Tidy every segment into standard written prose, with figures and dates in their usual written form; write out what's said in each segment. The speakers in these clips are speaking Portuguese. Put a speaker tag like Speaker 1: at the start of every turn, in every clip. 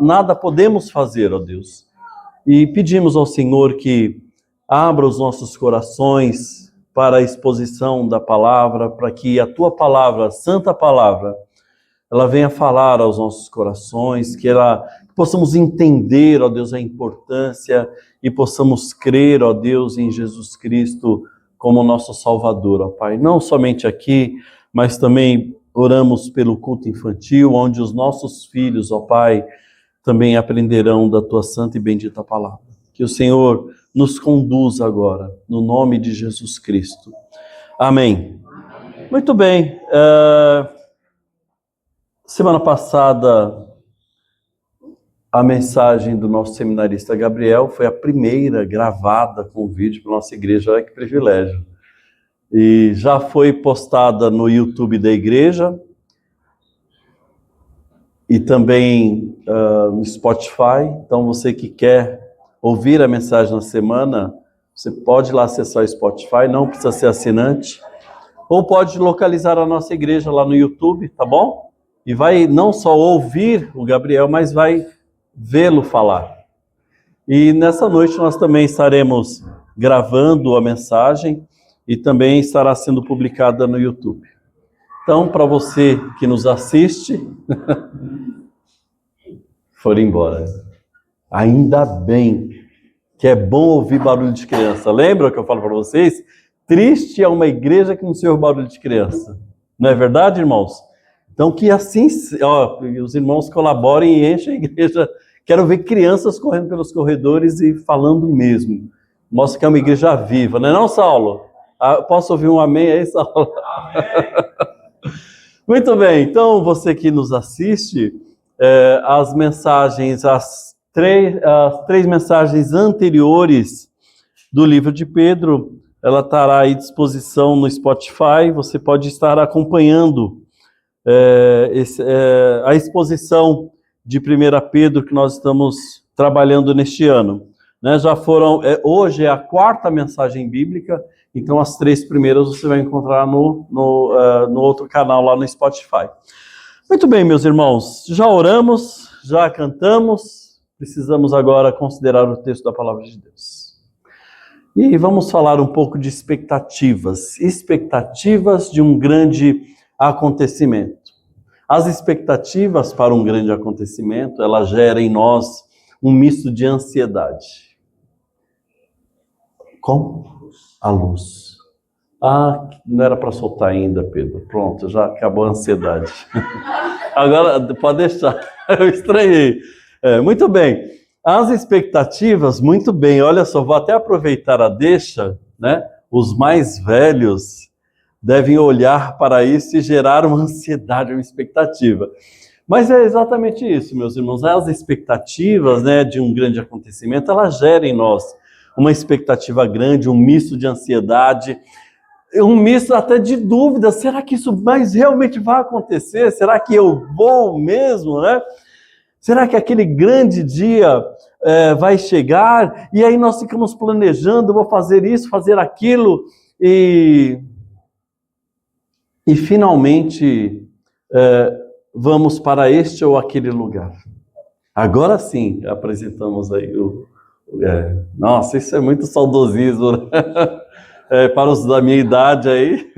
Speaker 1: nada podemos fazer, ó Deus. E pedimos ao Senhor que abra os nossos corações para a exposição da palavra, para que a tua palavra, a santa palavra, ela venha falar aos nossos corações, que possamos entender, ó Deus, a importância e possamos crer, ó Deus, em Jesus Cristo como nosso Salvador, ó Pai. Não somente aqui, mas também oramos pelo culto infantil, onde os nossos filhos, ó Pai, também aprenderão da tua santa e bendita palavra. Que o Senhor nos conduza agora, no nome de Jesus Cristo. Amém. Muito bem. Semana passada, a mensagem do nosso seminarista Gabriel foi a primeira gravada com vídeo para a nossa igreja. Olha que privilégio. E já foi postada no YouTube da igreja e também no Spotify. Então, você que quer ouvir a mensagem na semana, você pode ir lá acessar o Spotify, não precisa ser assinante. Ou pode localizar a nossa igreja lá no YouTube, tá bom? E vai não só ouvir o Gabriel, mas vai vê-lo falar. E nessa noite nós também estaremos gravando a mensagem e também estará sendo publicada no YouTube. Então, para você que nos assiste, for embora. Ainda bem que é bom ouvir barulho de criança. Lembra que eu falo para vocês? Triste é uma igreja que não se ouve barulho de criança. Não é verdade, irmãos? Então, que assim, os irmãos colaborem e enchem a igreja. Quero ver crianças correndo pelos corredores e falando mesmo. Mostra que é uma igreja viva, não é não, Saulo? Posso ouvir um amém aí, Saulo? Amém. Muito bem, então você que nos assiste, as três mensagens anteriores do livro de Pedro, ela estará aí à disposição no Spotify. Você pode estar acompanhando a exposição de 1 Pedro que nós estamos trabalhando neste ano. Né? Já foram, hoje é a quarta mensagem bíblica, então as três primeiras você vai encontrar no outro canal lá no Spotify. Muito bem, meus irmãos, já oramos, já cantamos, precisamos agora considerar o texto da palavra de Deus. E vamos falar um pouco de expectativas de um grande acontecimento. As expectativas para um grande acontecimento, ela gera em nós um misto de ansiedade. Como? A luz. Não era para soltar ainda, Pedro. Pronto, já acabou a ansiedade. Agora, pode deixar. Eu estranhei. Muito bem. As expectativas, muito bem. Olha só, vou até aproveitar a deixa, né? Os mais velhos devem olhar para isso e gerar uma ansiedade, uma expectativa. Mas é exatamente isso, meus irmãos. As expectativas, né, de um grande acontecimento, elas geram em nós uma expectativa grande, um misto de ansiedade, um misto até de dúvida. Será que isso mais realmente vai acontecer? Será que eu vou mesmo, né? Será que aquele grande dia vai chegar? E aí nós ficamos planejando, vou fazer isso, fazer aquilo, e finalmente vamos para este ou aquele lugar. Agora sim, apresentamos aí nossa, isso é muito saudosismo, né? Para os da minha idade aí,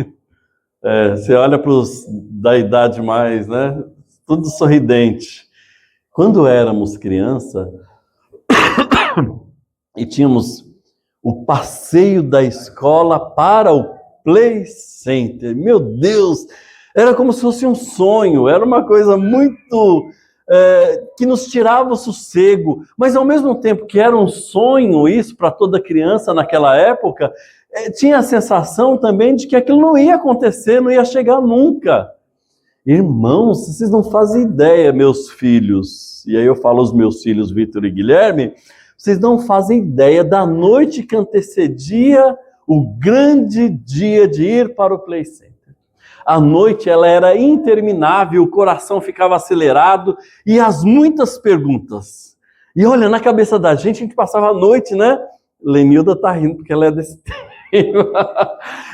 Speaker 1: você olha para os da idade mais, né? Tudo sorridente. Quando éramos criança e tínhamos o passeio da escola para o Play Center, meu Deus, era como se fosse um sonho, era uma coisa muito que nos tirava o sossego, mas ao mesmo tempo que era um sonho isso para toda criança naquela época, tinha a sensação também de que aquilo não ia acontecer, não ia chegar nunca. Irmãos, vocês não fazem ideia, meus filhos, e aí eu falo os meus filhos, Vitor e Guilherme, vocês não fazem ideia da noite que antecedia o grande dia de ir para o Play Center. A noite ela era interminável, o coração ficava acelerado e as muitas perguntas. E olha, na cabeça da gente, a gente passava a noite, né? Lenilda tá rindo porque ela é desse tempo.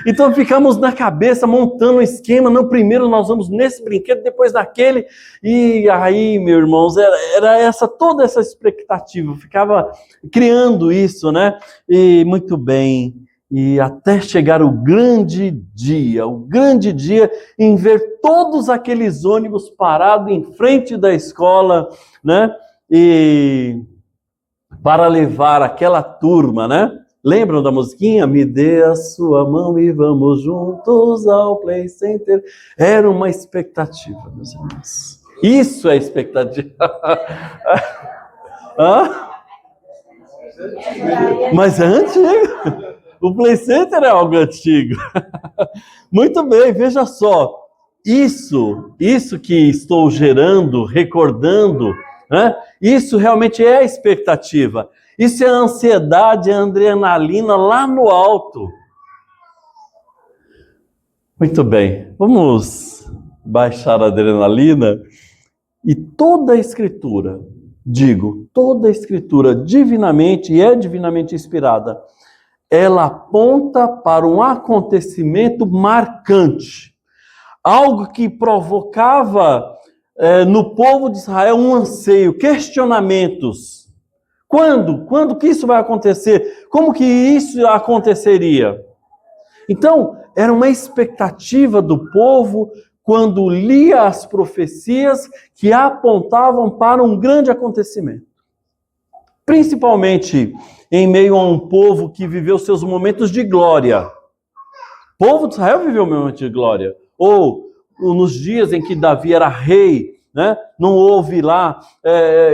Speaker 1: Então ficamos na cabeça montando um esquema, não, primeiro nós vamos nesse brinquedo, depois naquele, e aí, meus irmãos, era toda essa expectativa, ficava criando isso, né? E muito bem, e até chegar o grande dia em ver todos aqueles ônibus parados em frente da escola, né? E para levar aquela turma, né? Lembram da musiquinha? Me dê a sua mão e vamos juntos ao Play Center. Era uma expectativa, meus irmãos. Isso é expectativa. Mas é antigo. O Play Center é algo antigo. Muito bem, veja só. Isso que estou gerando, recordando, né? Isso realmente é a expectativa. Isso é a ansiedade, a adrenalina lá no alto. Muito bem, vamos baixar a adrenalina. E toda a Escritura, toda a Escritura divinamente e é divinamente inspirada, ela aponta para um acontecimento marcante. Algo que provocava no povo de Israel um anseio, questionamentos. Quando que isso vai acontecer? Como que isso aconteceria? Então, era uma expectativa do povo quando lia as profecias que apontavam para um grande acontecimento. Principalmente em meio a um povo que viveu seus momentos de glória. O povo de Israel viveu um momento de glória. Ou nos dias em que Davi era rei, né? Não houve lá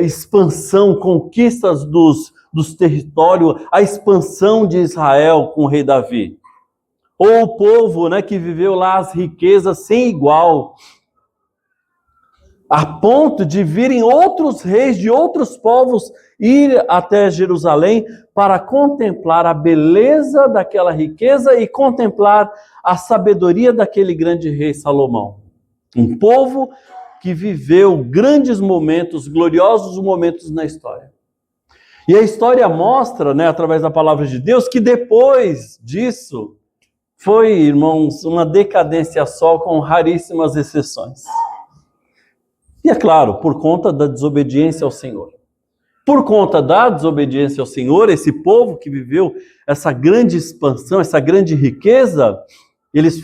Speaker 1: expansão, conquistas dos territórios, a expansão de Israel com o rei Davi. Ou o povo, né, que viveu lá as riquezas sem igual, a ponto de virem outros reis de outros povos ir até Jerusalém para contemplar a beleza daquela riqueza e contemplar a sabedoria daquele grande rei Salomão. Um povo que viveu grandes momentos, gloriosos momentos na história. E a história mostra, né, através da palavra de Deus, que depois disso foi, irmãos, uma decadência só com raríssimas exceções. E é claro, por conta da desobediência ao Senhor. Por conta da desobediência ao Senhor, esse povo que viveu essa grande expansão, essa grande riqueza, eles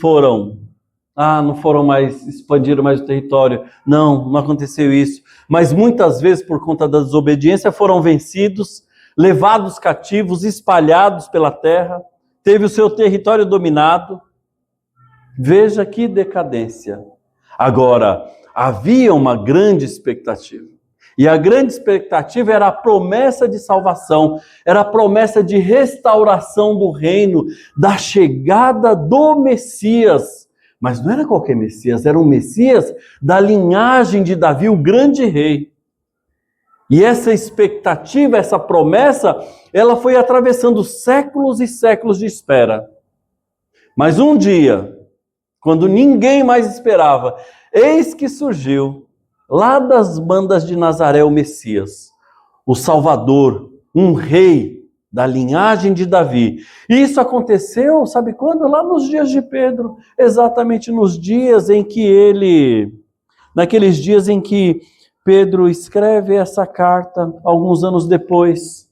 Speaker 1: não foram mais, expandiram mais o território. Não aconteceu isso. Mas muitas vezes, por conta da desobediência, foram vencidos, levados cativos, espalhados pela terra, teve o seu território dominado. Veja que decadência. Agora, havia uma grande expectativa. E a grande expectativa era a promessa de salvação, era a promessa de restauração do reino, da chegada do Messias. Mas não era qualquer Messias, era um Messias da linhagem de Davi, o grande rei. E essa expectativa, essa promessa, ela foi atravessando séculos e séculos de espera. Mas um dia, quando ninguém mais esperava, eis que surgiu, lá das bandas de Nazaré, o Messias, o Salvador, um rei da linhagem de Davi. E isso aconteceu, sabe quando? Lá nos dias de Pedro, exatamente nos dias em que naqueles dias em que Pedro escreve essa carta, alguns anos depois.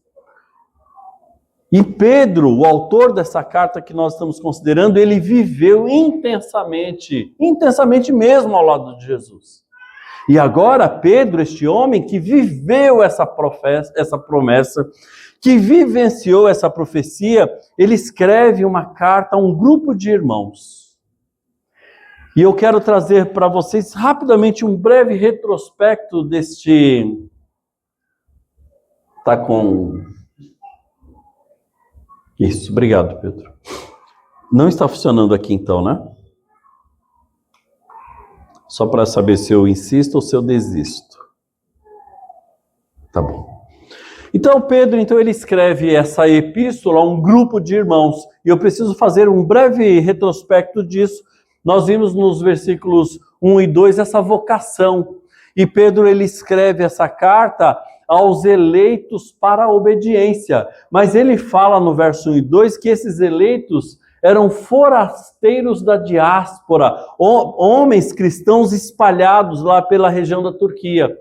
Speaker 1: E Pedro, o autor dessa carta que nós estamos considerando, ele viveu intensamente mesmo ao lado de Jesus. E agora Pedro, este homem que viveu essa promessa, que vivenciou essa profecia, ele escreve uma carta a um grupo de irmãos. E eu quero trazer para vocês rapidamente um breve retrospecto deste... Tá com... Isso, obrigado, Pedro. Não está funcionando aqui então, né? Só para saber se eu insisto ou se eu desisto. Tá bom. Então Pedro, ele escreve essa epístola a um grupo de irmãos. E eu preciso fazer um breve retrospecto disso. Nós vimos nos versículos 1 e 2 essa vocação. E Pedro, ele escreve essa carta aos eleitos para a obediência. Mas ele fala no verso 1 e 2 que esses eleitos eram forasteiros da diáspora, homens cristãos espalhados lá pela região da Turquia.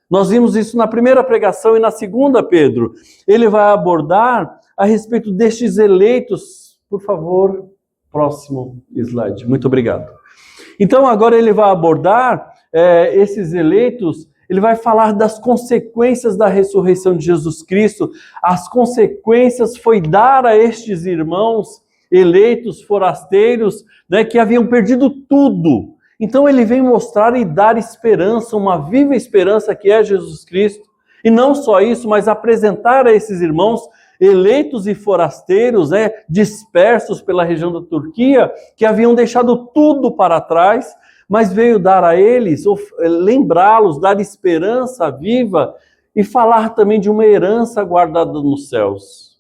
Speaker 1: Nós vimos isso na primeira pregação e na segunda, Pedro. Ele vai abordar a respeito destes eleitos. Por favor, próximo slide. Muito obrigado. Então, agora ele vai abordar esses eleitos, ele vai falar das consequências da ressurreição de Jesus Cristo. As consequências foi dar a estes irmãos eleitos, forasteiros, né, que haviam perdido tudo. Então ele vem mostrar e dar esperança, uma viva esperança que é Jesus Cristo. E não só isso, mas apresentar a esses irmãos eleitos e forasteiros, né, dispersos pela região da Turquia, que haviam deixado tudo para trás, mas veio dar a eles, lembrá-los, dar esperança viva e falar também de uma herança guardada nos céus.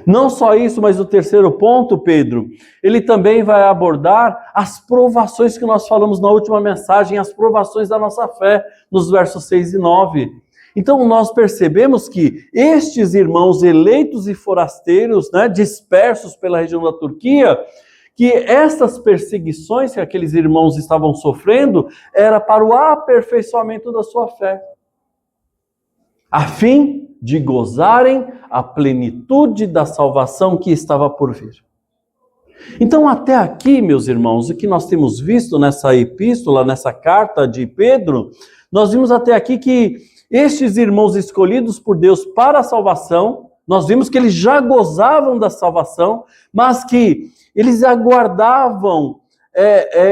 Speaker 1: Não só isso, mas o terceiro ponto, Pedro, ele também vai abordar as provações que nós falamos na última mensagem, as provações da nossa fé, nos versos 6 e 9. Então nós percebemos que estes irmãos eleitos e forasteiros, né, dispersos pela região da Turquia, que estas perseguições que aqueles irmãos estavam sofrendo, era para o aperfeiçoamento da sua fé, a fim de gozarem a plenitude da salvação que estava por vir. Então, até aqui, meus irmãos, o que nós temos visto nessa epístola, nessa carta de Pedro, nós vimos até aqui que estes irmãos escolhidos por Deus para a salvação, nós vimos que eles já gozavam da salvação, mas que eles aguardavam,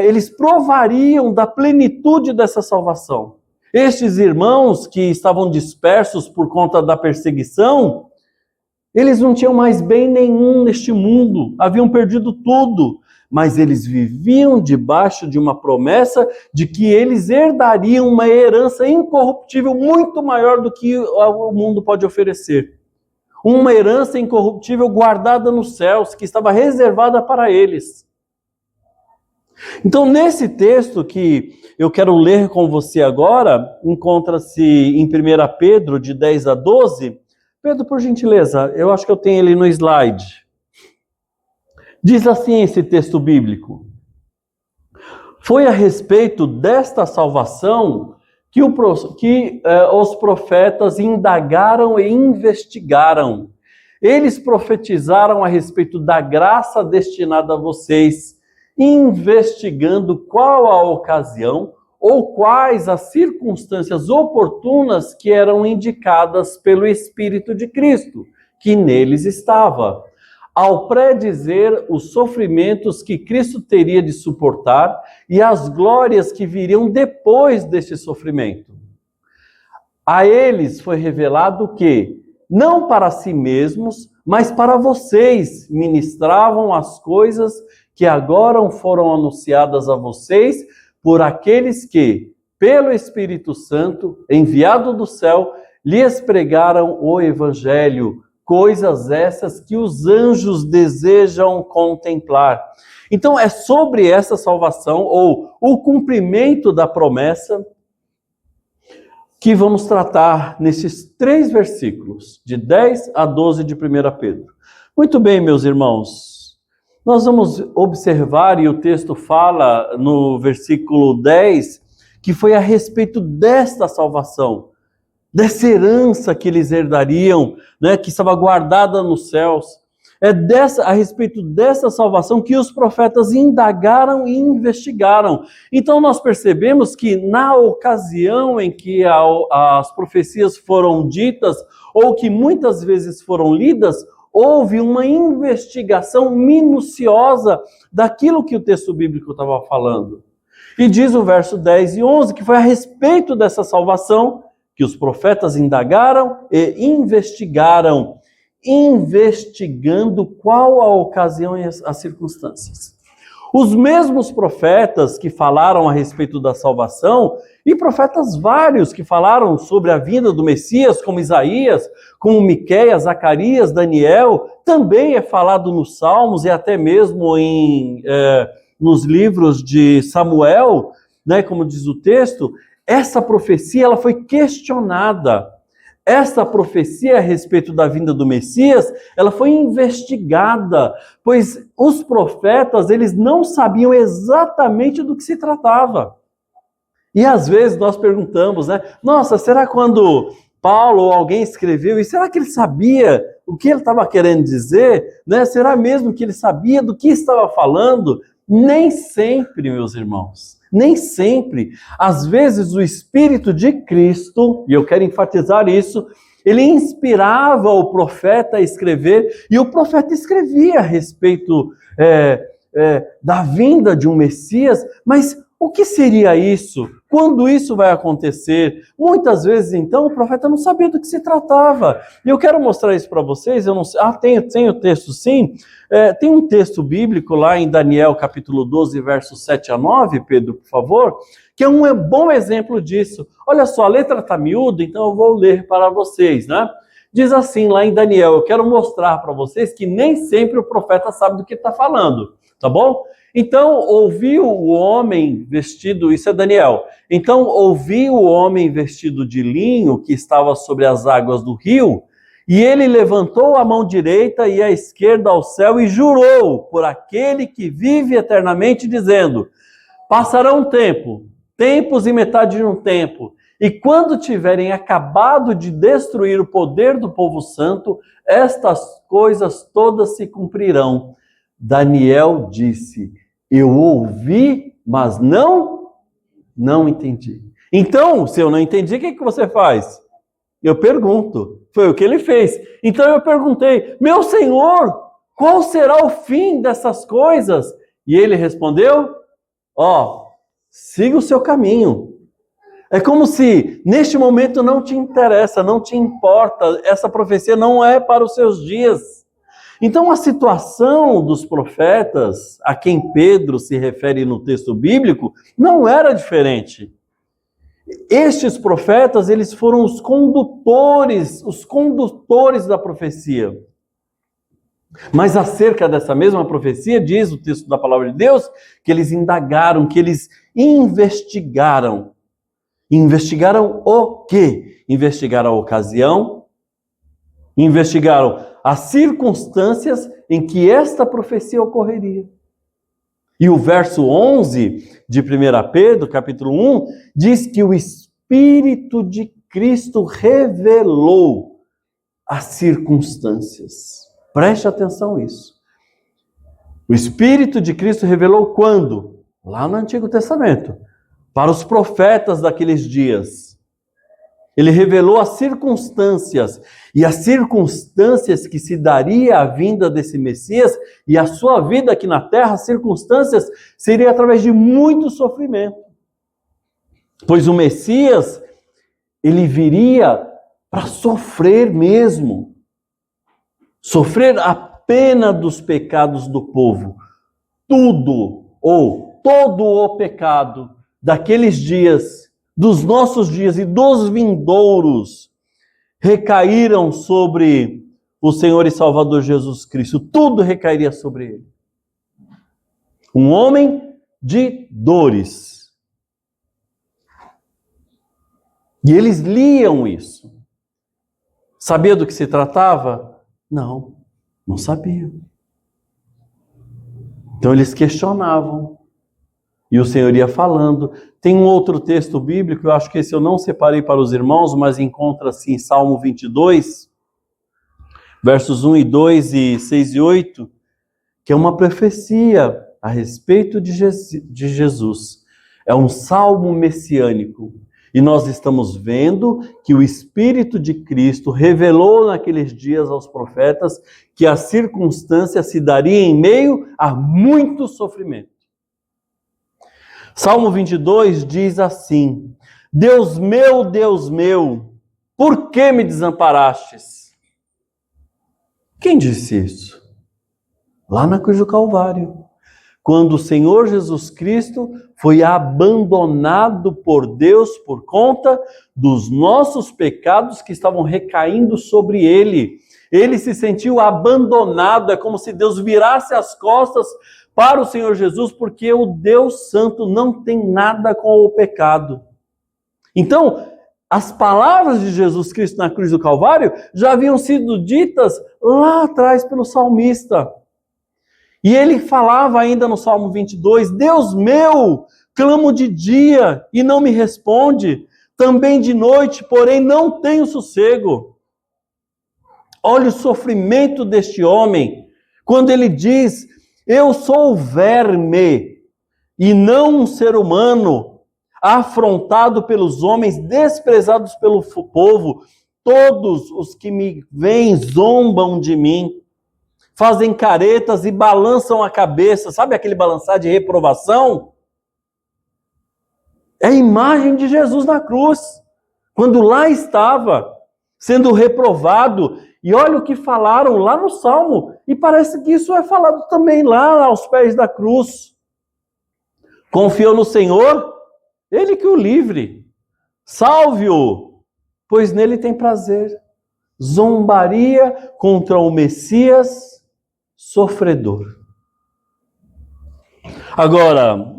Speaker 1: eles provariam da plenitude dessa salvação. Estes irmãos que estavam dispersos por conta da perseguição, eles não tinham mais bem nenhum neste mundo, haviam perdido tudo, mas eles viviam debaixo de uma promessa de que eles herdariam uma herança incorruptível muito maior do que o mundo pode oferecer. Uma herança incorruptível guardada nos céus, que estava reservada para eles. Então, nesse texto que eu quero ler com você agora, encontra-se em 1 Pedro, de 10 a 12. Pedro, por gentileza, eu acho que eu tenho ele no slide. Diz assim esse texto bíblico: foi a respeito desta salvação que os profetas indagaram e investigaram. Eles profetizaram a respeito da graça destinada a vocês, investigando qual a ocasião ou quais as circunstâncias oportunas que eram indicadas pelo Espírito de Cristo, que neles estava, ao predizer os sofrimentos que Cristo teria de suportar e as glórias que viriam depois deste sofrimento. A eles foi revelado que, não para si mesmos, mas para vocês, ministravam as coisas que agora foram anunciadas a vocês por aqueles que, pelo Espírito Santo, enviado do céu, lhes pregaram o Evangelho, coisas essas que os anjos desejam contemplar. Então é sobre essa salvação, ou o cumprimento da promessa, que vamos tratar nesses 3 versículos, de 10 a 12 de 1 Pedro. Muito bem, meus irmãos. Nós vamos observar, e o texto fala no versículo 10, que foi a respeito desta salvação, dessa herança que eles herdariam, né, que estava guardada nos céus. É a respeito dessa salvação que os profetas indagaram e investigaram. Então nós percebemos que na ocasião em que as profecias foram ditas, ou que muitas vezes foram lidas, houve uma investigação minuciosa daquilo que o texto bíblico estava falando. E diz o verso 10 e 11 que foi a respeito dessa salvação que os profetas indagaram e investigaram, investigando qual a ocasião e as circunstâncias. Os mesmos profetas que falaram a respeito da salvação, e profetas vários que falaram sobre a vinda do Messias, como Isaías, como Miqueias, Zacarias, Daniel, também é falado nos Salmos e até mesmo nos livros de Samuel, né, como diz o texto. Essa profecia ela foi questionada. esta profecia a respeito da vinda do Messias, ela foi investigada, pois os profetas, eles não sabiam exatamente do que se tratava. E às vezes nós perguntamos, né? Nossa, será quando Paulo ou alguém escreveu, e será que ele sabia o que ele estava querendo dizer? Né? Será mesmo que ele sabia do que estava falando? Nem sempre, meus irmãos. Nem sempre. Às vezes o Espírito de Cristo, e eu quero enfatizar isso, ele inspirava o profeta a escrever, e o profeta escrevia a respeito da vinda de um Messias, mas o que seria isso? Quando isso vai acontecer? Muitas vezes, então, o profeta não sabia do que se tratava. E eu quero mostrar isso para vocês. Eu não sei. Tem o texto sim. Tem um texto bíblico lá em Daniel, capítulo 12, versos 7 a 9, Pedro, por favor, que é um bom exemplo disso. Olha só, a letra está miúda, então eu vou ler para vocês, né? Diz assim lá em Daniel, eu quero mostrar para vocês que nem sempre o profeta sabe do que está falando, tá bom? Então, ouviu o homem vestido, isso é Daniel. Então, ouviu o homem vestido de linho que estava sobre as águas do rio, e ele levantou a mão direita e a esquerda ao céu e jurou por aquele que vive eternamente, dizendo: passará um tempo, tempos e metade de um tempo, e quando tiverem acabado de destruir o poder do povo santo, estas coisas todas se cumprirão. Daniel disse: eu ouvi, mas não entendi. Então, se eu não entendi, o que você faz? Eu pergunto. Foi o que ele fez. Então eu perguntei: meu Senhor, qual será o fim dessas coisas? E ele respondeu: siga o seu caminho. É como se neste momento não te interessa, não te importa, essa profecia não é para os seus dias. Então, a situação dos profetas, a quem Pedro se refere no texto bíblico, não era diferente. Estes profetas, eles foram os condutores da profecia. Mas acerca dessa mesma profecia, diz o texto da palavra de Deus, que eles indagaram, que eles investigaram. Investigaram o quê? Investigaram a ocasião, investigaram as circunstâncias em que esta profecia ocorreria. E o verso 11 de 1 Pedro, capítulo 1, diz que o Espírito de Cristo revelou as circunstâncias. Preste atenção nisso. O Espírito de Cristo revelou quando? Lá no Antigo Testamento, para os profetas daqueles dias. Ele revelou as circunstâncias, e as circunstâncias que se daria a vinda desse Messias, e a sua vida aqui na terra, as circunstâncias seria através de muito sofrimento. Pois o Messias, ele viria para sofrer mesmo. Sofrer a pena dos pecados do povo. Tudo, ou todo o pecado daqueles dias, dos nossos dias e dos vindouros, recaíram sobre o Senhor e Salvador Jesus Cristo. Tudo recairia sobre ele. Um homem de dores. E eles liam isso. Sabia do que se tratava? Não sabiam. Então eles questionavam. E o Senhor ia falando. Tem um outro texto bíblico, eu acho que esse eu não separei para os irmãos, mas encontra-se em Salmo 22, versos 1 e 2 e 6 e 8, que é uma profecia a respeito de Jesus. É um salmo messiânico. E nós estamos vendo que o Espírito de Cristo revelou naqueles dias aos profetas que a circunstância se daria em meio a muito sofrimento. Salmo 22 diz assim: Deus meu, por que me desamparastes? Quem disse isso? Lá na cruz do Calvário. Quando o Senhor Jesus Cristo foi abandonado por Deus por conta dos nossos pecados que estavam recaindo sobre ele. Ele se sentiu abandonado, é como se Deus virasse as costas para o Senhor Jesus, porque o Deus Santo não tem nada com o pecado. Então, As palavras de Jesus Cristo na cruz do Calvário já haviam sido ditas lá atrás pelo salmista. E ele falava ainda no Salmo 22, Deus meu, clamo de dia e não me responde, também de noite, porém não tenho sossego. Olha o sofrimento deste homem, quando ele diz, eu sou verme e não um ser humano, afrontado pelos homens, desprezados pelo povo, todos os que me veem zombam de mim, fazem caretas e balançam a cabeça, sabe aquele balançar de reprovação? É a imagem de Jesus na cruz, quando lá estava, sendo reprovado, e olha o que falaram lá no Salmo, e parece que isso é falado também lá aos pés da cruz. Confiou no Senhor, Ele que o livre, salve-o, pois nele tem prazer. Zombaria contra o Messias sofredor. Agora,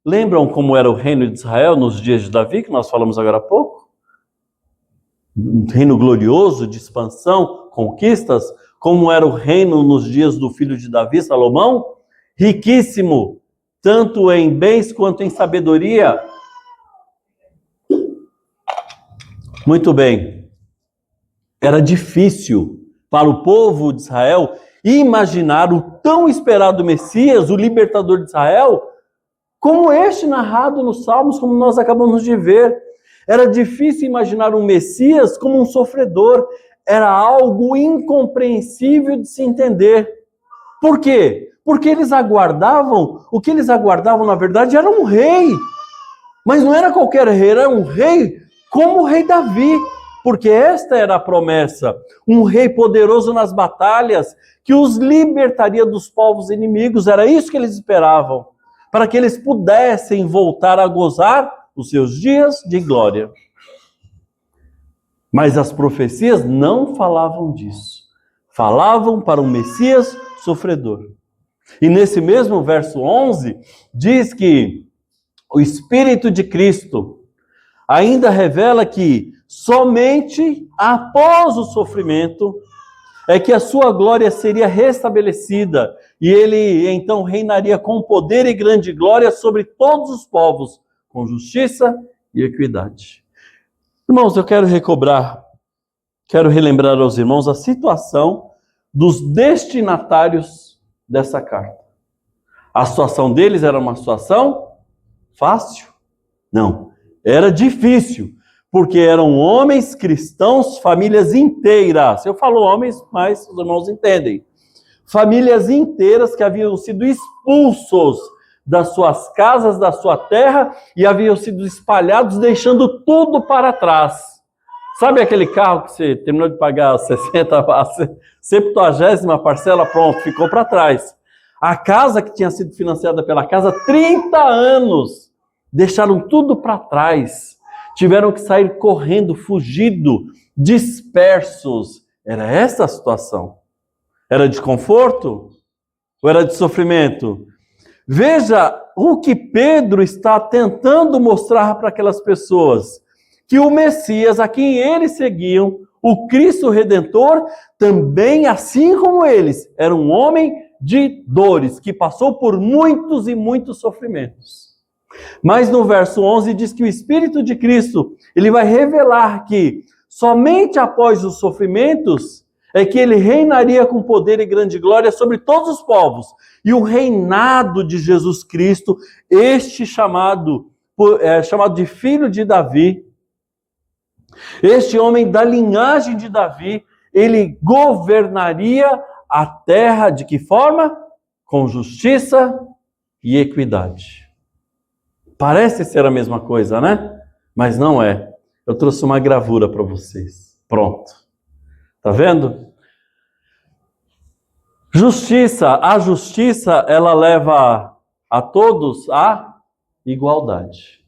Speaker 1: lembram como era o reino de Israel nos dias de Davi, que nós falamos agora há pouco? Um reino glorioso, de expansão, conquistas, como era o reino nos dias do filho de Davi, Salomão? Riquíssimo, tanto em bens quanto em sabedoria. Muito bem. Era difícil para o povo de Israel imaginar o tão esperado Messias, o libertador de Israel, como este narrado nos Salmos, como nós acabamos de ver. Era difícil imaginar um Messias como um sofredor. Era algo incompreensível de se entender. Por quê? Porque eles aguardavam, o que eles aguardavam, na verdade, era um rei. Mas não era qualquer rei, era um rei como o rei Davi. Porque esta era a promessa. Um rei poderoso nas batalhas, que os libertaria dos povos inimigos. Era isso que eles esperavam. Para que eles pudessem voltar a gozar os seus dias de glória. Mas as profecias não falavam disso. Falavam para um Messias sofredor. E nesse mesmo verso 11, diz que o Espírito de Cristo ainda revela que somente após o sofrimento é que a sua glória seria restabelecida e ele então reinaria com poder e grande glória sobre todos os povos, com justiça e equidade. Irmãos, eu quero relembrar aos irmãos a situação dos destinatários dessa carta. A situação deles era uma situação fácil? Não, era difícil, porque eram homens cristãos, famílias inteiras. Eu falo homens, mas os irmãos entendem. Famílias inteiras que haviam sido expulsos das suas casas, da sua terra, e haviam sido espalhados, deixando tudo para trás. Sabe aquele carro que você terminou de pagar a 70ª parcela, pronto, ficou para trás. A casa que tinha sido financiada pela casa, 30 anos, deixaram tudo para trás. Tiveram que sair correndo, fugido, dispersos. Era essa a situação. Era de conforto? Ou era de sofrimento? Veja o que Pedro está tentando mostrar para aquelas pessoas. Que o Messias, a quem eles seguiam, o Cristo Redentor, também, assim como eles, era um homem de dores, que passou por muitos e muitos sofrimentos. Mas no verso 11 diz que o Espírito de Cristo, ele vai revelar que somente após os sofrimentos é que ele reinaria com poder e grande glória sobre todos os povos. E o reinado de Jesus Cristo, este chamado de filho de Davi, este homem da linhagem de Davi, ele governaria a terra de que forma? Com justiça e equidade. Parece ser a mesma coisa, né? Mas não é. Eu trouxe uma gravura para vocês. Pronto. Tá vendo? Justiça. A justiça, ela leva a todos à igualdade.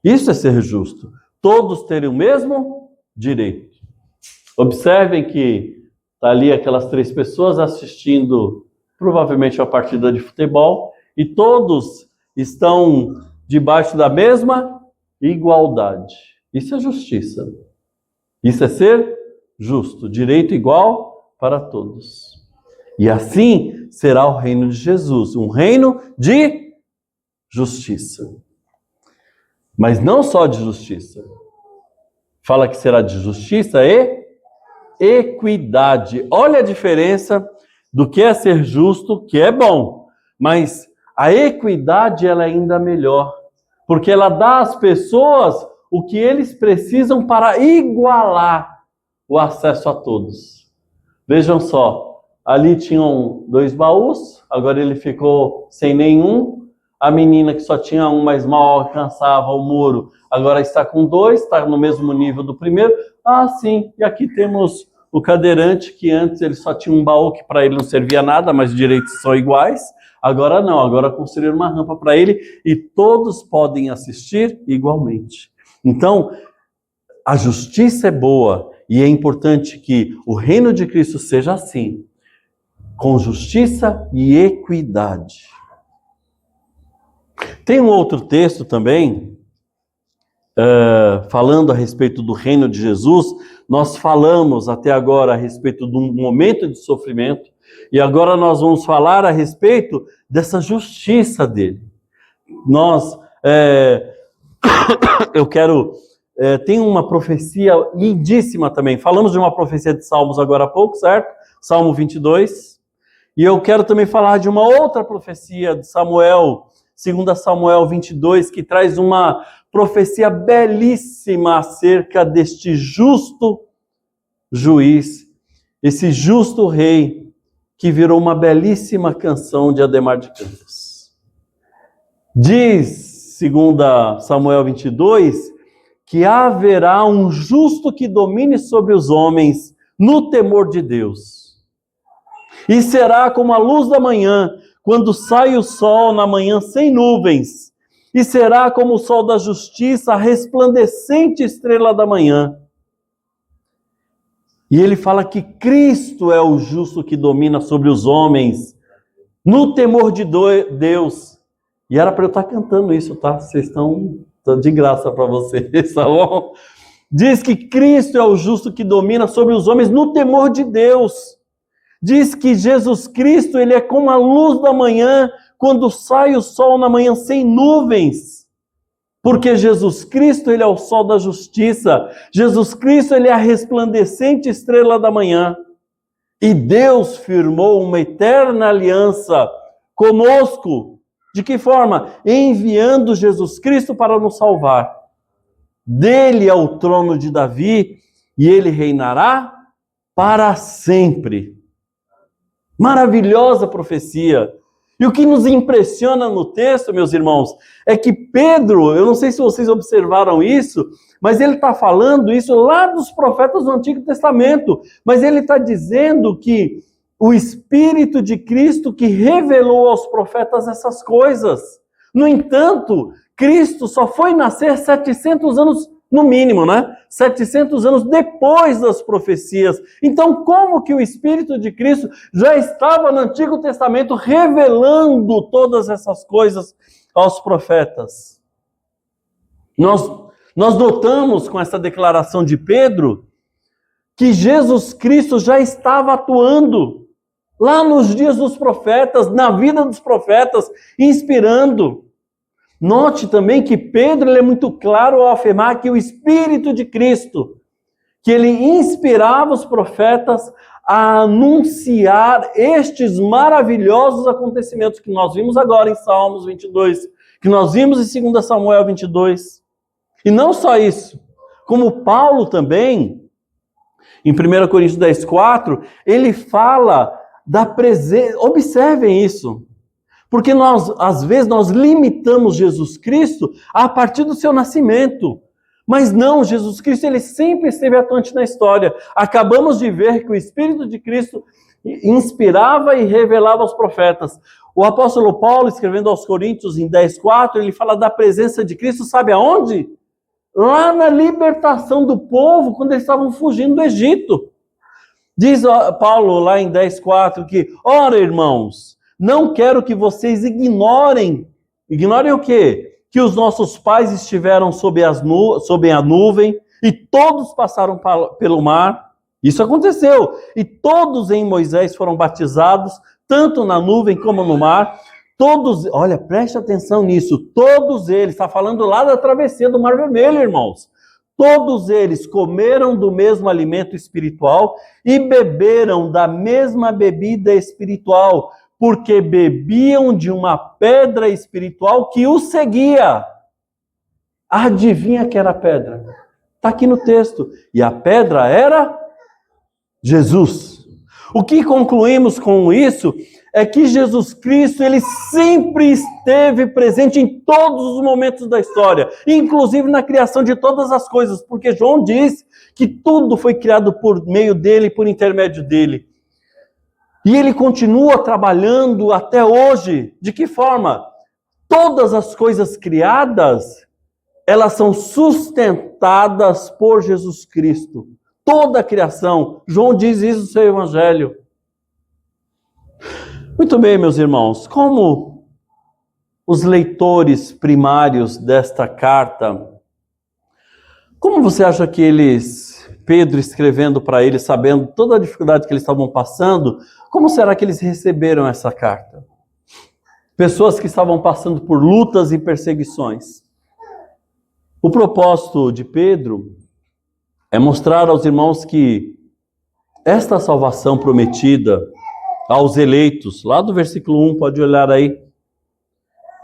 Speaker 1: Isso é ser justo. Todos terem o mesmo direito. Observem que está ali aquelas 3 pessoas assistindo provavelmente a partida de futebol e todos estão debaixo da mesma igualdade. Isso é justiça. Isso é ser justo, direito igual para todos. E assim será o reino de Jesus, um reino de justiça. Mas não só de justiça. Fala que será de justiça e equidade. Olha a diferença do que é ser justo, que é bom. Mas a equidade ela é ainda melhor. Porque ela dá às pessoas o que eles precisam para igualar o acesso a todos. Vejam só, ali tinham 2 baús, agora ele ficou sem nenhum. A menina que só tinha um, mas mal alcançava o muro, agora está com 2, está no mesmo nível do primeiro. Ah, sim, e aqui temos o cadeirante, que antes ele só tinha um baú que para ele não servia nada, mas os direitos são iguais. Agora não, agora construíram uma rampa para ele e todos podem assistir igualmente. Então, a justiça é boa e é importante que o reino de Cristo seja assim, com justiça e equidade. Tem um outro texto também, falando a respeito do reino de Jesus. Nós falamos até agora a respeito de um momento de sofrimento, e agora nós vamos falar a respeito dessa justiça dele. Eu quero... tem uma profecia lindíssima também. Falamos de uma profecia de Salmos agora há pouco, certo? Salmo 22. E eu quero também falar de uma outra profecia de Samuel, 2 Samuel 22, que traz uma profecia belíssima acerca deste justo juiz, esse justo rei, que virou uma belíssima canção de Ademar de Campos. Diz, 2 Samuel 22, que haverá um justo que domine sobre os homens no temor de Deus. E será como a luz da manhã, quando sai o sol na manhã sem nuvens. E será como o sol da justiça, a resplandecente estrela da manhã. E ele fala que Cristo é o justo que domina sobre os homens, no temor de Deus. E era para eu estar cantando isso, tá? Vocês estão de graça para vocês, tá bom? Diz que Cristo é o justo que domina sobre os homens no temor de Deus. Diz que Jesus Cristo, ele é como a luz da manhã, quando sai o sol na manhã sem nuvens. Porque Jesus Cristo, ele é o sol da justiça. Jesus Cristo, ele é a resplandecente estrela da manhã. E Deus firmou uma eterna aliança conosco. De que forma? Enviando Jesus Cristo para nos salvar. Dele é o trono de Davi e ele reinará para sempre. Maravilhosa profecia. E o que nos impressiona no texto, meus irmãos, é que Pedro, eu não sei se vocês observaram isso, mas ele está falando isso lá dos profetas do Antigo Testamento, mas ele está dizendo que o Espírito de Cristo que revelou aos profetas essas coisas. No entanto, Cristo só foi nascer 700 anos, no mínimo, né? 700 anos depois das profecias. Então, como que o Espírito de Cristo já estava no Antigo Testamento revelando todas essas coisas aos profetas? Nós notamos com essa declaração de Pedro que Jesus Cristo já estava atuando lá nos dias dos profetas, na vida dos profetas, inspirando. Note também que Pedro ele é muito claro ao afirmar que o Espírito de Cristo, que ele inspirava os profetas a anunciar estes maravilhosos acontecimentos que nós vimos agora em Salmos 22, que nós vimos em 2 Samuel 22. E não só isso, como Paulo também, em 1 Coríntios 10:4, ele fala da presença, observem isso, porque às vezes nós limitamos Jesus Cristo a partir do seu nascimento. Mas não, Jesus Cristo ele sempre esteve atuante na história. Acabamos de ver que o Espírito de Cristo inspirava e revelava aos profetas. O apóstolo Paulo, escrevendo aos Coríntios em 10:4, ele fala da presença de Cristo, sabe aonde? Lá na libertação do povo, quando eles estavam fugindo do Egito. Diz Paulo lá em 10:4 que, ora irmãos, não quero que vocês ignorem o quê? que os nossos pais estiveram sob a nuvem e todos passaram pelo mar. Isso aconteceu. E todos em Moisés foram batizados, tanto na nuvem como no mar. Todos, olha, preste atenção nisso. Todos eles, está falando lá da travessia do Mar Vermelho, irmãos. Todos eles comeram do mesmo alimento espiritual e beberam da mesma bebida espiritual, porque bebiam de uma pedra espiritual que os seguia. Adivinha que era a pedra? Está aqui no texto. E a pedra era Jesus. O que concluímos com isso é que Jesus Cristo, ele sempre esteve presente em todos os momentos da história, inclusive na criação de todas as coisas, porque João diz que tudo foi criado por meio dele, por intermédio dele. E ele continua trabalhando até hoje. De que forma? Todas as coisas criadas, elas são sustentadas por Jesus Cristo. Toda a criação. João diz isso no seu evangelho. Muito bem, meus irmãos. Como os leitores primários desta carta, como você acha que Pedro escrevendo para eles, sabendo toda a dificuldade que eles estavam passando, como será que eles receberam essa carta? Pessoas que estavam passando por lutas e perseguições. O propósito de Pedro é mostrar aos irmãos que esta salvação prometida aos eleitos, lá do versículo 1, pode olhar aí,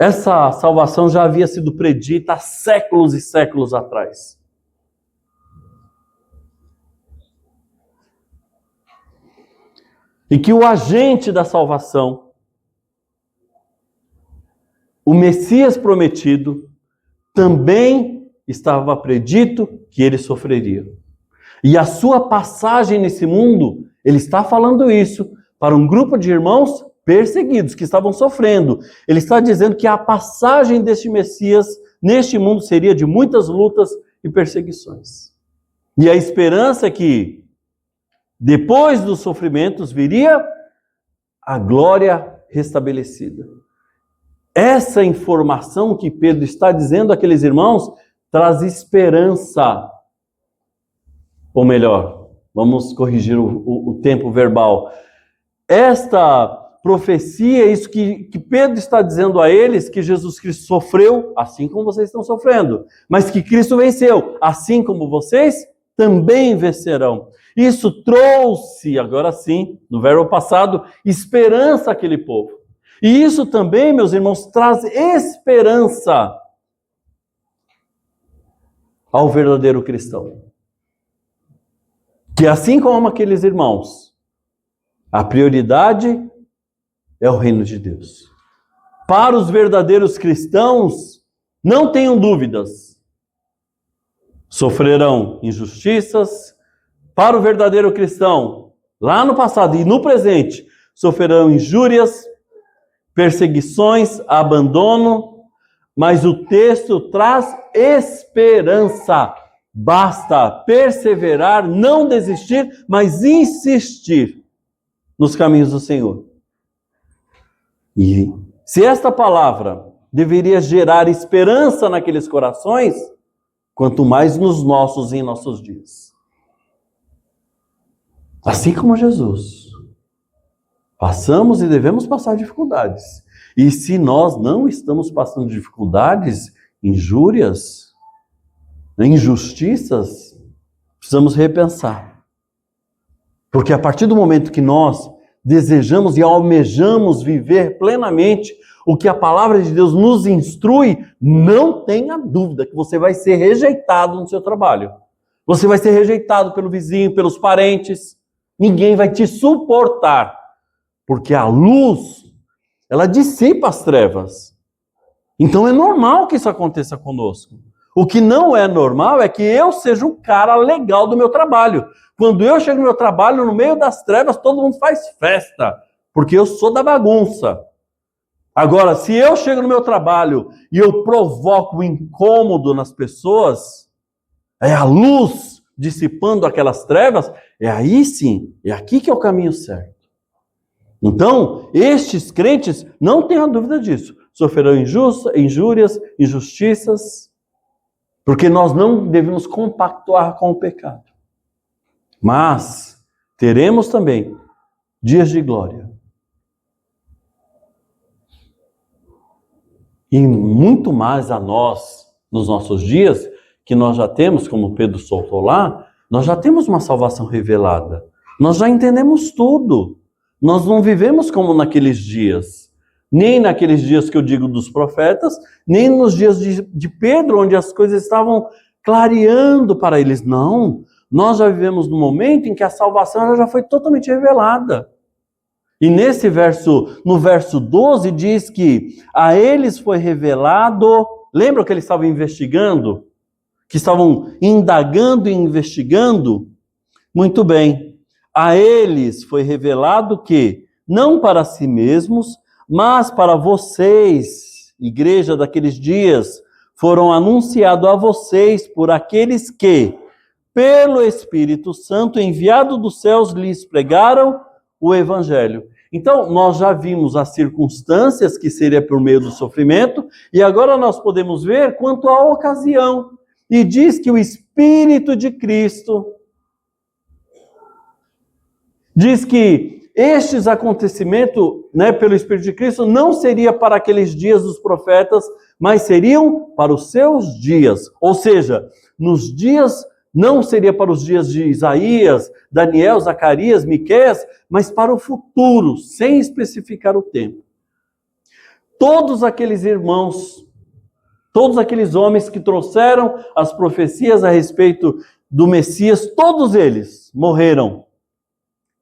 Speaker 1: essa salvação já havia sido predita há séculos e séculos atrás. E que o agente da salvação, o Messias prometido, também estava predito que ele sofreria. E a sua passagem nesse mundo, ele está falando isso para um grupo de irmãos perseguidos, que estavam sofrendo. Ele está dizendo que a passagem deste Messias neste mundo seria de muitas lutas e perseguições. E a esperança é que, depois dos sofrimentos, viria a glória restabelecida. Essa informação que Pedro está dizendo àqueles irmãos traz esperança. Ou melhor, vamos corrigir o tempo verbal. Esta profecia, isso que Pedro está dizendo a eles, que Jesus Cristo sofreu, assim como vocês estão sofrendo, mas que Cristo venceu, assim como vocês também vencerão. Isso trouxe, agora sim, no verbo passado, esperança àquele povo. E isso também, meus irmãos, traz esperança ao verdadeiro cristão. Que assim como aqueles irmãos, a prioridade é o reino de Deus. Para os verdadeiros cristãos, não tenham dúvidas, sofrerão injustiças. Para o verdadeiro cristão, lá no passado e no presente, sofrerão injúrias, perseguições, abandono, mas o texto traz esperança. Basta perseverar, não desistir, mas insistir nos caminhos do Senhor. E se esta palavra deveria gerar esperança naqueles corações, quanto mais nos nossos e em nossos dias. Assim como Jesus, passamos e devemos passar dificuldades. E se nós não estamos passando dificuldades, injúrias, injustiças, precisamos repensar. Porque a partir do momento que nós desejamos e almejamos viver plenamente o que a palavra de Deus nos instrui, não tenha dúvida que você vai ser rejeitado no seu trabalho. Você vai ser rejeitado pelo vizinho, pelos parentes. Ninguém vai te suportar, porque a luz, ela dissipa as trevas. Então é normal que isso aconteça conosco. O que não é normal é que eu seja um cara legal do meu trabalho. Quando eu chego no meu trabalho, no meio das trevas, todo mundo faz festa, porque eu sou da bagunça. Agora, se eu chego no meu trabalho e eu provoco um incômodo nas pessoas, é a luz dissipando aquelas trevas, é aí sim, é aqui que é o caminho certo. Então, estes crentes, não tenham dúvida disso, sofrerão injúrias, injustiças, porque nós não devemos compactuar com o pecado. Mas teremos também dias de glória. E muito mais a nós, nos nossos dias, que nós já temos, como Pedro soltou lá, nós já temos uma salvação revelada. Nós já entendemos tudo. Nós não vivemos como naqueles dias. Nem naqueles dias que eu digo dos profetas, nem nos dias de Pedro, onde as coisas estavam clareando para eles. Não, nós já vivemos no momento em que a salvação ela já foi totalmente revelada. E nesse verso, no verso 12, diz que a eles foi revelado, lembra que eles estavam investigando? Que estavam indagando e investigando? Muito bem, a eles foi revelado que, não para si mesmos, mas para vocês, igreja daqueles dias, foram anunciados a vocês por aqueles que, pelo Espírito Santo, enviado dos céus, lhes pregaram o Evangelho. Então, nós já vimos as circunstâncias que seria por meio do sofrimento, e agora nós podemos ver quanto à ocasião. E diz que o Espírito de Cristo, diz que estes acontecimentos, pelo Espírito de Cristo, não seria para aqueles dias dos profetas, mas seriam para os seus dias. Ou seja, nos dias, não seria para os dias de Isaías, Daniel, Zacarias, Miqueias, mas para o futuro, sem especificar o tempo. Todos aqueles irmãos, todos aqueles homens que trouxeram as profecias a respeito do Messias, todos eles morreram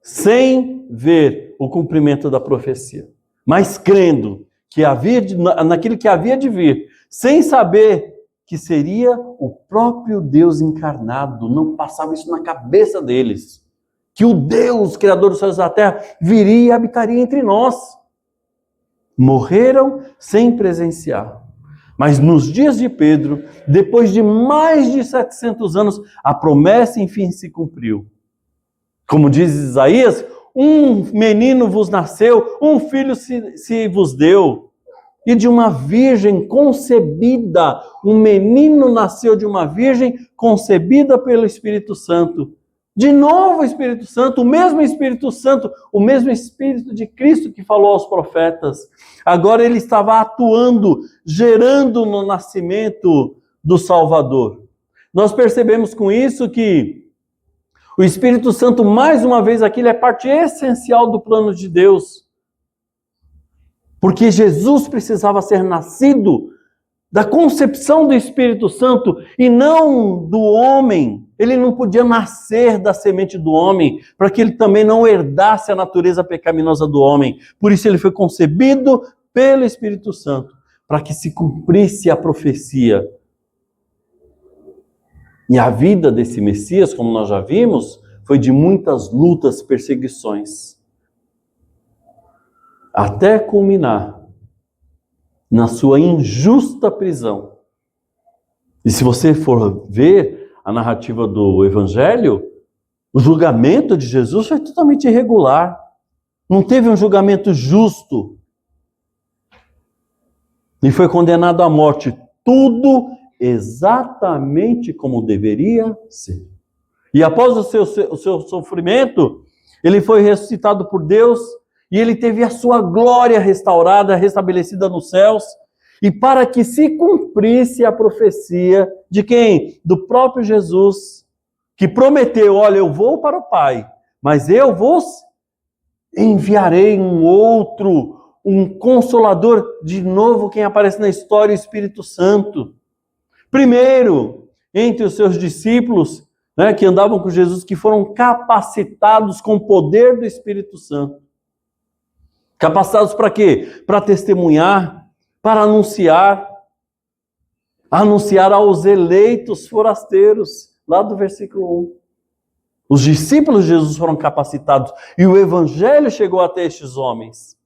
Speaker 1: sem ver o cumprimento da profecia, mas crendo que naquilo que havia de vir, sem saber que seria o próprio Deus encarnado. Não passava isso na cabeça deles, que o Deus, Criador dos céus e da terra, viria e habitaria entre nós. Morreram sem presenciar. Mas nos dias de Pedro, depois de mais de 700 anos, a promessa enfim se cumpriu. Como diz Isaías, um menino vos nasceu, um filho se vos deu. E de uma virgem concebida, um menino nasceu de uma virgem concebida pelo Espírito Santo. De novo o Espírito Santo, o mesmo Espírito Santo, o mesmo Espírito de Cristo que falou aos profetas. Agora ele estava atuando, gerando no nascimento do Salvador. Nós percebemos com isso que o Espírito Santo, mais uma vez aqui, ele é parte essencial do plano de Deus. Porque Jesus precisava ser nascido da concepção do Espírito Santo e não do homem. Ele não podia nascer da semente do homem, para que ele também não herdasse a natureza pecaminosa do homem. Por isso ele foi concebido pelo Espírito Santo, para que se cumprisse a profecia. E a vida desse Messias, como nós já vimos, foi de muitas lutas, perseguições, até culminar na sua injusta prisão. E se você for ver a narrativa do Evangelho, o julgamento de Jesus foi totalmente irregular. Não teve um julgamento justo. E foi condenado à morte. Tudo exatamente como deveria ser. E após o seu sofrimento, ele foi ressuscitado por Deus, e ele teve a sua glória restaurada, restabelecida nos céus, e para que se cumprisse a profecia de quem? Do próprio Jesus, que prometeu, olha, eu vou para o Pai, mas eu vos enviarei um outro, um Consolador, de novo quem aparece na história, o Espírito Santo. Primeiro, entre os seus discípulos, que andavam com Jesus, que foram capacitados com o poder do Espírito Santo. Capacitados para quê? Para testemunhar, para anunciar aos eleitos forasteiros, lá do versículo 1. Os discípulos de Jesus foram capacitados e o Evangelho chegou até estes homens.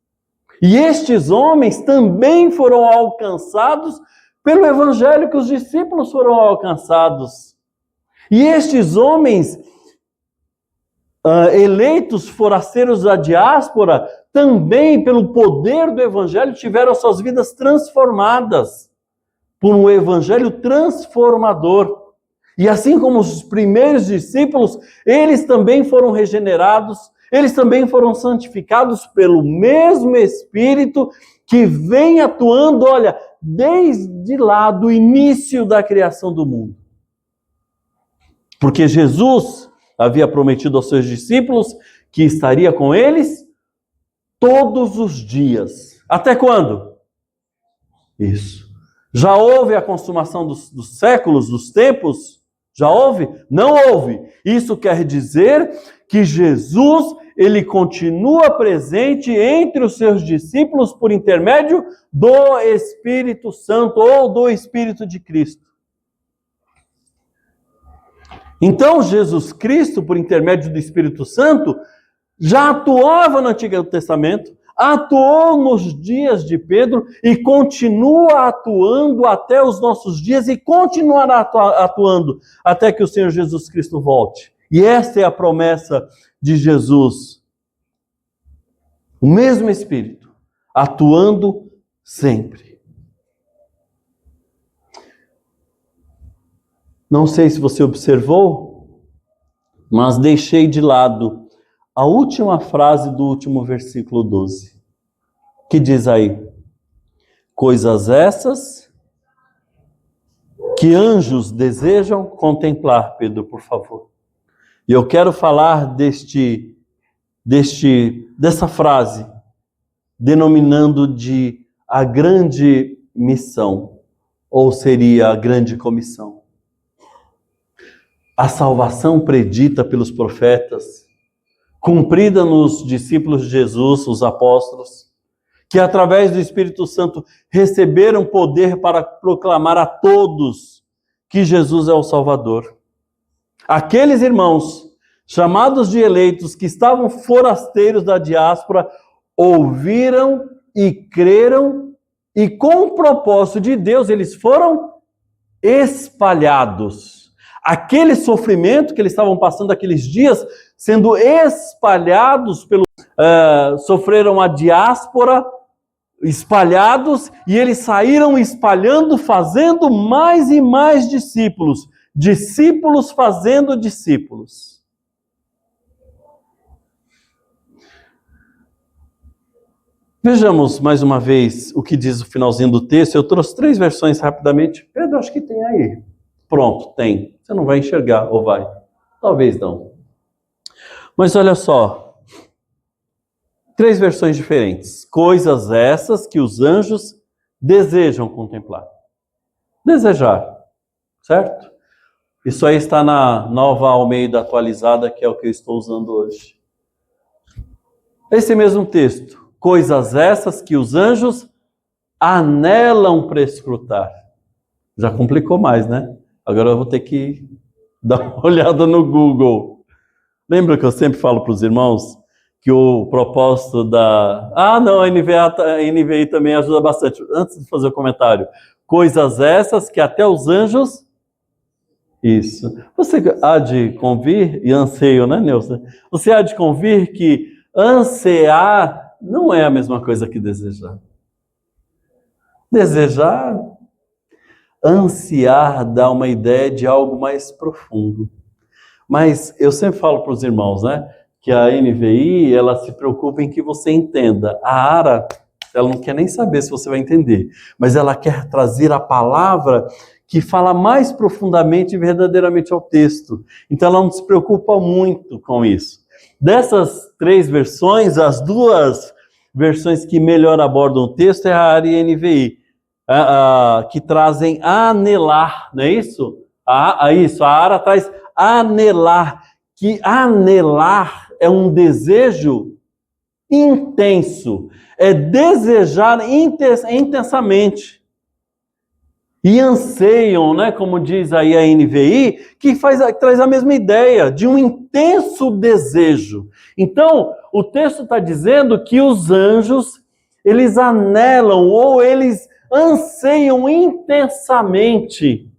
Speaker 1: E estes homens também foram alcançados pelo Evangelho que os discípulos foram alcançados. E estes homens eleitos forasteiros da diáspora, também pelo poder do evangelho tiveram suas vidas transformadas por um evangelho transformador. E assim como os primeiros discípulos, eles também foram regenerados, eles também foram santificados pelo mesmo Espírito que vem atuando, olha, desde lá do início da criação do mundo. Porque Jesus havia prometido aos seus discípulos que estaria com eles todos os dias. Até quando? Isso. Já houve a consumação dos séculos, dos tempos? Já houve? Não houve. Isso quer dizer que Jesus, ele continua presente entre os seus discípulos por intermédio do Espírito Santo ou do Espírito de Cristo. Então, Jesus Cristo, por intermédio do Espírito Santo, já atuava no Antigo Testamento, atuou nos dias de Pedro e continua atuando até os nossos dias e continuará atuando até que o Senhor Jesus Cristo volte. E esta é a promessa de Jesus. O mesmo Espírito, atuando sempre. Não sei se você observou, mas deixei de lado a última frase do último versículo 12, que diz aí: coisas essas que anjos desejam contemplar. Pedro, por favor. E eu quero falar dessa frase, denominando de a grande missão, ou seria a grande comissão. A salvação predita pelos profetas, cumprida nos discípulos de Jesus, os apóstolos, que através do Espírito Santo receberam poder para proclamar a todos que Jesus é o Salvador. Aqueles irmãos, chamados de eleitos, que estavam forasteiros da diáspora, ouviram e creram, e com o propósito de Deus, eles foram espalhados. Aquele sofrimento que eles estavam passando aqueles dias, sendo espalhados sofreram a diáspora, espalhados, e eles saíram espalhando, fazendo mais e mais discípulos. Discípulos fazendo discípulos. Vejamos mais uma vez o que diz o finalzinho do texto. Eu trouxe 3 versões rapidamente. Pedro, acho que tem aí. Pronto, tem. Você não vai enxergar, ou vai? Talvez não. Mas olha só. 3 versões diferentes. Coisas essas que os anjos desejam contemplar. Desejar. Certo? Isso aí está na Nova Almeida atualizada, que é o que eu estou usando hoje. Esse mesmo texto. Coisas essas que os anjos anelam para escrutar. Já complicou mais, né? Agora eu vou ter que dar uma olhada no Google. Lembra que eu sempre falo para os irmãos que o propósito da... a NVI também ajuda bastante. Antes de fazer o comentário. Coisas essas que até os anjos... Isso. Você há de convir, e anseio, né, Neuza? Você há de convir que ansear não é a mesma coisa que desejar. Desejar, ansiar dá uma ideia de algo mais profundo. Mas eu sempre falo para os irmãos, né, que a NVI, ela se preocupa em que você entenda. A ARA, ela não quer nem saber se você vai entender, mas ela quer trazer a palavra que fala mais profundamente e verdadeiramente ao texto. Então ela não se preocupa muito com isso. Dessas 3 versões, as 2 versões que melhor abordam o texto é a ARA e a NVI, que trazem anelar, não é isso? Isso, a ARA traz anelar, que anelar é um desejo intenso, é desejar intensamente. E anseiam, né, como diz aí a NVI, que traz a mesma ideia de um intenso desejo. Então, o texto está dizendo que os anjos, eles anelam ou eles anseiam intensamente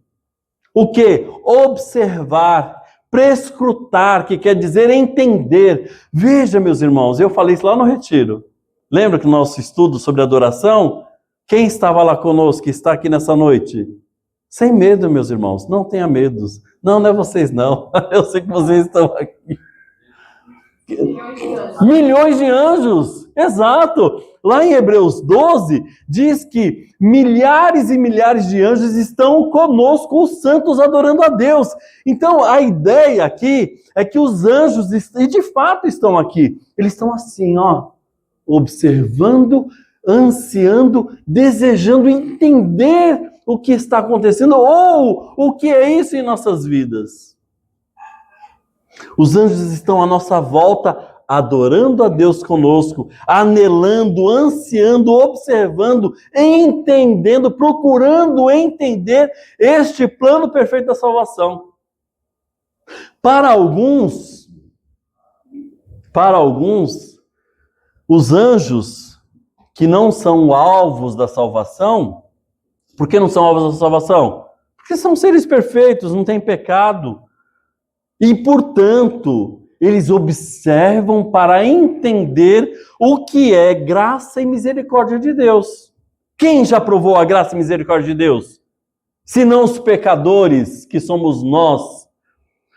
Speaker 1: o quê? Observar, Prescrutar, que quer dizer entender. Veja, meus irmãos, eu falei isso lá no retiro. Lembra que no nosso estudo sobre adoração, quem estava lá conosco, que está aqui nessa noite? Sem medo, meus irmãos, não tenha medo. Não é vocês não. Eu sei que vocês estão aqui. Milhões de anjos, exato. Lá em Hebreus 12, diz que milhares e milhares de anjos estão conosco, os santos adorando a Deus. Então, a ideia aqui é que os anjos, e de fato estão aqui, eles estão assim, ó, observando, ansiando, desejando entender o que está acontecendo ou o que é isso em nossas vidas. Os anjos estão à nossa volta, adorando a Deus conosco, anelando, ansiando, observando, entendendo, procurando entender este plano perfeito da salvação. Para alguns, os anjos que não são alvos da salvação, por que não são alvos da salvação? Porque são seres perfeitos, não têm pecado. E, portanto, eles observam para entender o que é graça e misericórdia de Deus. Quem já provou a graça e misericórdia de Deus? Se não os pecadores, que somos nós.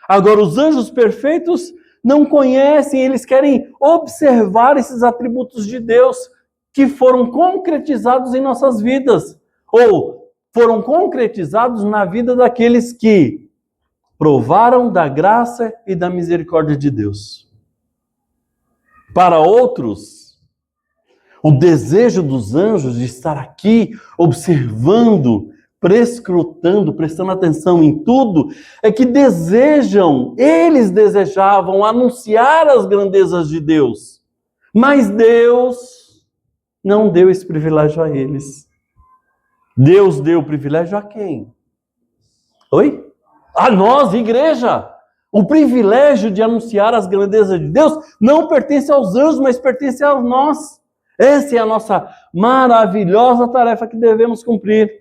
Speaker 1: Agora, os anjos perfeitos não conhecem, eles querem observar esses atributos de Deus que foram concretizados em nossas vidas, ou foram concretizados na vida daqueles que provaram da graça e da misericórdia de Deus. Para outros, o desejo dos anjos de estar aqui observando, prescrutando, prestando atenção em tudo, é que eles desejavam anunciar as grandezas de Deus. Mas Deus não deu esse privilégio a eles. Deus deu o privilégio a quem? Oi? A nós, igreja. O privilégio de anunciar as grandezas de Deus não pertence aos anjos, mas pertence a nós. Essa é a nossa maravilhosa tarefa que devemos cumprir.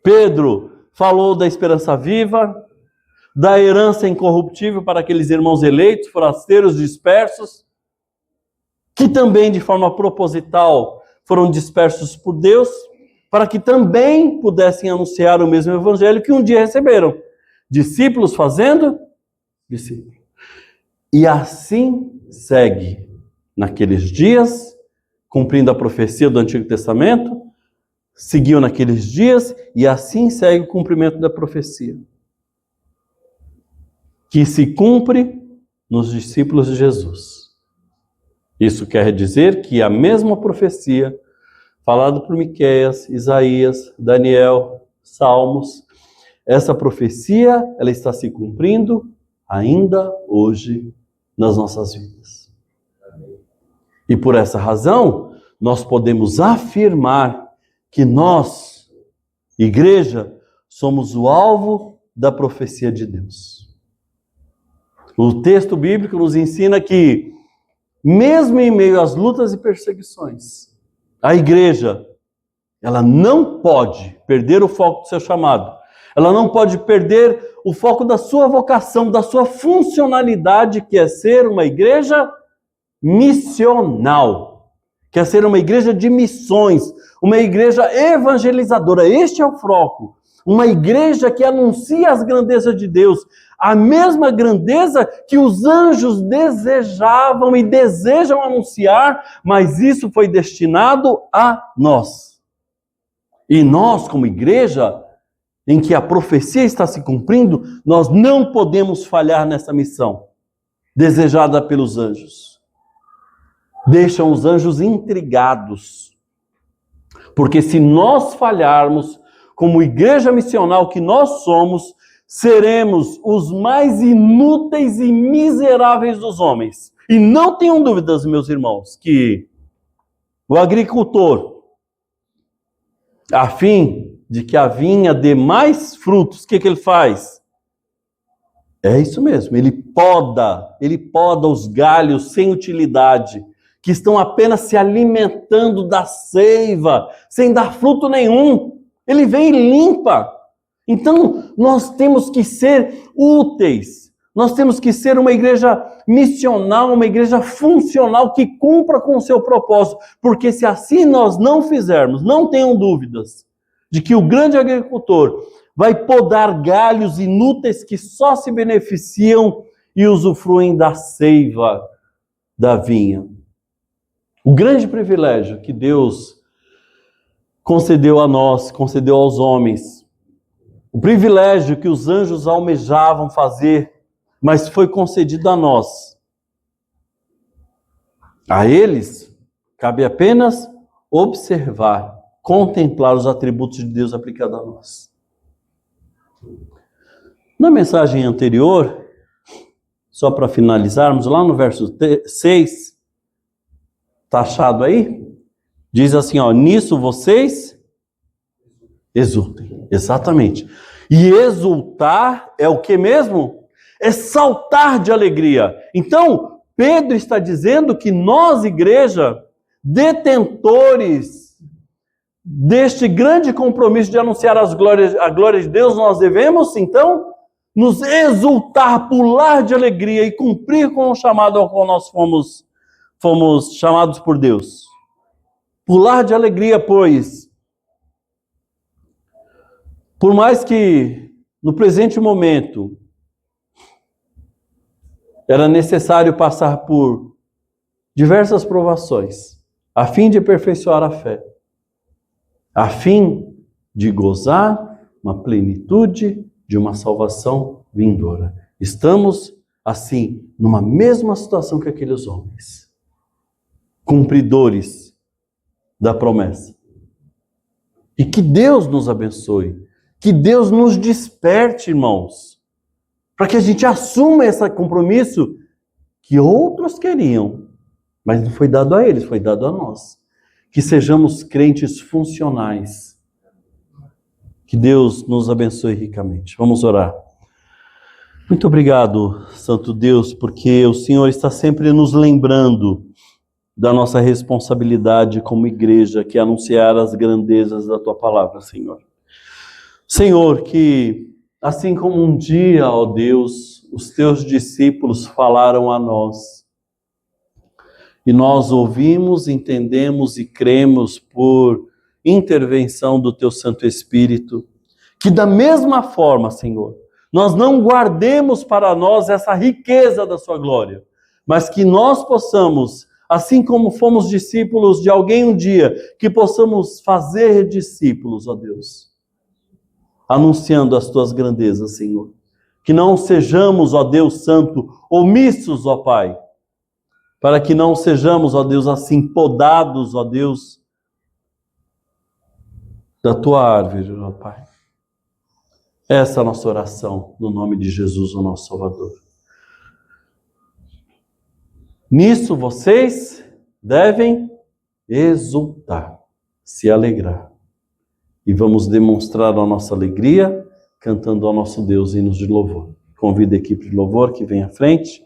Speaker 1: Pedro falou da esperança viva, da herança incorruptível para aqueles irmãos eleitos, forasteiros dispersos, que também de forma proposital foram dispersos por Deus, para que também pudessem anunciar o mesmo evangelho que um dia receberam. Discípulos fazendo discípulos. E assim segue naqueles dias, cumprindo a profecia do Antigo Testamento, seguiu naqueles dias e assim segue o cumprimento da profecia. Que se cumpre nos discípulos de Jesus. Isso quer dizer que a mesma profecia falado por Miqueias, Isaías, Daniel, Salmos, essa profecia, ela está se cumprindo ainda hoje nas nossas vidas. E por essa razão, nós podemos afirmar que nós, igreja, somos o alvo da profecia de Deus. O texto bíblico nos ensina que, mesmo em meio às lutas e perseguições, a igreja, ela não pode perder o foco do seu chamado. Ela não pode perder o foco da sua vocação, da sua funcionalidade, que é ser uma igreja missional. Que é ser uma igreja de missões, uma igreja evangelizadora. Este é o foco. Uma igreja que anuncia as grandezas de Deus. A mesma grandeza que os anjos desejavam e desejam anunciar, mas isso foi destinado a nós. E nós, como igreja, em que a profecia está se cumprindo, nós não podemos falhar nessa missão desejada pelos anjos. Deixam os anjos intrigados. Porque se nós falharmos, como igreja missional que nós somos, seremos os mais inúteis e miseráveis dos homens. E não tenham dúvidas, meus irmãos, que o agricultor, a fim de que a vinha dê mais frutos, o que ele faz? É isso mesmo, ele poda os galhos sem utilidade, que estão apenas se alimentando da seiva, sem dar fruto nenhum. Ele vem e limpa. Então, nós temos que ser úteis. Nós temos que ser uma igreja missional, uma igreja funcional que cumpra com o seu propósito. Porque se assim nós não fizermos, não tenham dúvidas de que o grande agricultor vai podar galhos inúteis que só se beneficiam e usufruem da seiva da vinha. O grande privilégio que Deus concedeu a nós, concedeu aos homens, o privilégio que os anjos almejavam fazer, mas foi concedido a nós. A eles cabe apenas observar, contemplar os atributos de Deus aplicados a nós. Na mensagem anterior, só para finalizarmos, lá no verso 6, está achado aí? Diz assim, ó, nisso vocês exultem. Exatamente. E exultar é o que mesmo? É saltar de alegria. Então, Pedro está dizendo que nós, igreja, detentores deste grande compromisso de anunciar a glória de Deus, nós devemos, então, nos exultar, pular de alegria e cumprir com o chamado ao qual nós fomos chamados por Deus. Pular de alegria, pois, por mais que no presente momento era necessário passar por diversas provações, a fim de aperfeiçoar a fé, a fim de gozar uma plenitude de uma salvação vindoura. Estamos, assim, numa mesma situação que aqueles homens, cumpridores da promessa. E que Deus nos abençoe, que Deus nos desperte, irmãos, para que a gente assuma esse compromisso que outros queriam, mas não foi dado a eles, foi dado a nós. Que sejamos crentes funcionais. Que Deus nos abençoe ricamente. Vamos orar. Muito obrigado, Santo Deus, porque o Senhor está sempre nos lembrando da nossa responsabilidade como igreja, que é anunciar as grandezas da Tua palavra, Senhor. Senhor, que assim como um dia, ó Deus, os Teus discípulos falaram a nós, e nós ouvimos, entendemos e cremos por intervenção do Teu Santo Espírito, que da mesma forma, Senhor, nós não guardemos para nós essa riqueza da Sua glória, mas que nós possamos, assim como fomos discípulos de alguém um dia, que possamos fazer discípulos, ó Deus, anunciando as Tuas grandezas, Senhor. Que não sejamos, ó Deus Santo, omissos, ó Pai, para que não sejamos, ó Deus, assim podados, ó Deus, da Tua árvore, ó Pai. Essa é a nossa oração, no nome de Jesus, o nosso Salvador. Nisso vocês devem exultar, se alegrar. E vamos demonstrar a nossa alegria cantando ao nosso Deus hinos de louvor. Convido a equipe de louvor que vem à frente.